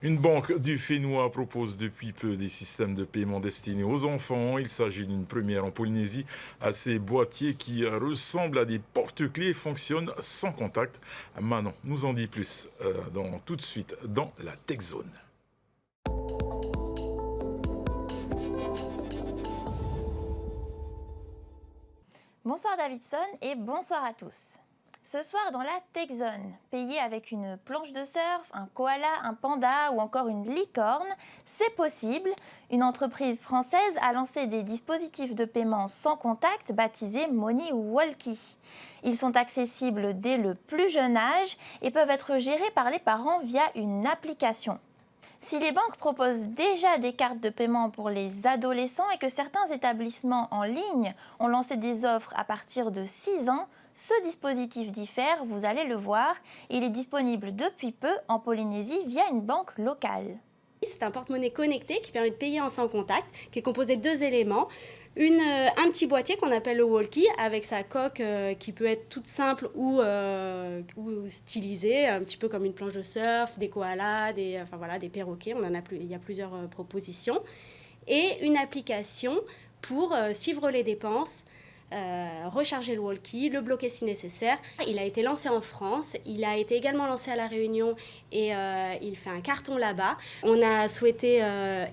Une banque du Fénois propose depuis peu des systèmes de paiement destinés aux enfants. Il s'agit d'une première en Polynésie. Ces boîtiers qui ressemblent à des porte-clés fonctionnent sans contact. Manon nous en dit plus tout de suite dans la Tech Zone. Bonsoir Davidson et bonsoir à tous. Ce soir dans la Tech Zone, payé avec une planche de surf, un koala, un panda ou encore une licorne, c'est possible. Une entreprise française a lancé des dispositifs de paiement sans contact baptisés Money Walkie. Ils sont accessibles dès le plus jeune âge et peuvent être gérés par les parents via une application. Si les banques proposent déjà des cartes de paiement pour les adolescents et que certains établissements en ligne ont lancé des offres à partir de 6 ans, ce dispositif diffère, vous allez le voir. Il est disponible depuis peu en Polynésie via une banque locale. C'est un porte-monnaie connecté qui permet de payer en sans contact, qui est composé de deux éléments. Un petit boîtier qu'on appelle le walkie avec sa coque qui peut être toute simple ou stylisée, un petit peu comme une planche de surf, des koalas, des perroquets, il y a plusieurs propositions. Et une application pour suivre les dépenses, recharger le walkie, le bloquer si nécessaire. Il a été lancé en France, il a été également lancé à La Réunion et il fait un carton là-bas. On a souhaité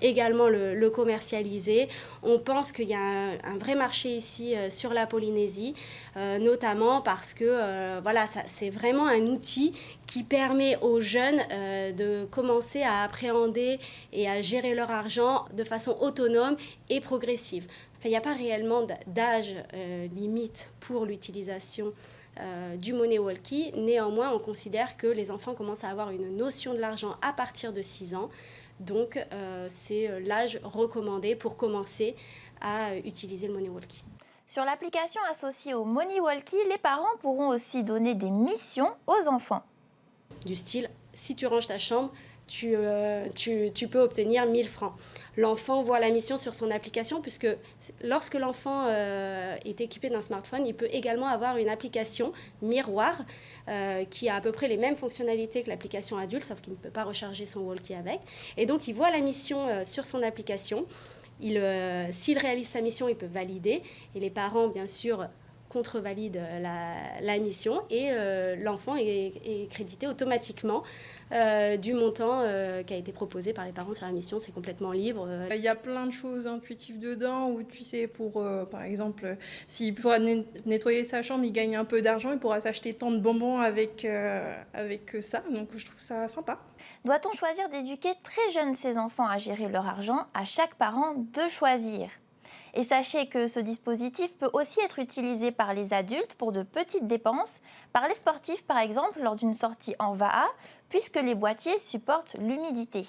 également le commercialiser. On pense qu'il y a un vrai marché ici sur la Polynésie, notamment parce que c'est vraiment un outil qui permet aux jeunes de commencer à appréhender et à gérer leur argent de façon autonome et progressive. Il n'y a pas réellement d'âge limite pour l'utilisation du Money Walkie. Néanmoins, on considère que les enfants commencent à avoir une notion de l'argent à partir de 6 ans. Donc, c'est l'âge recommandé pour commencer à utiliser le Money Walkie. Sur l'application associée au Money Walkie, les parents pourront aussi donner des missions aux enfants. Du style, si tu ranges ta chambre, tu peux obtenir 1000 francs. L'enfant voit la mission sur son application puisque lorsque l'enfant est équipé d'un smartphone, il peut également avoir une application miroir qui a à peu près les mêmes fonctionnalités que l'application adulte, sauf qu'il ne peut pas recharger son walkie avec. Et donc, il voit la mission sur son application. S'il réalise sa mission, il peut valider. Et les parents, bien sûr, contre-valide la mission et l'enfant est crédité automatiquement du montant qui a été proposé par les parents sur la mission. C'est complètement libre. Il y a plein de choses intuitives dedans où tu sais, par exemple, s'il pourra nettoyer sa chambre, il gagne un peu d'argent, il pourra s'acheter tant de bonbons avec ça. Donc je trouve ça sympa. Doit-on choisir d'éduquer très jeunes ses enfants à gérer leur argent? À chaque parent de choisir. Et sachez que ce dispositif peut aussi être utilisé par les adultes pour de petites dépenses, par les sportifs par exemple lors d'une sortie en VAA, puisque les boîtiers supportent l'humidité.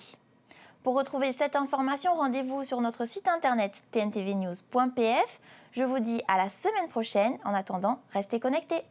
Pour retrouver cette information, rendez-vous sur notre site internet tntvnews.pf. Je vous dis à la semaine prochaine. En attendant, restez connectés.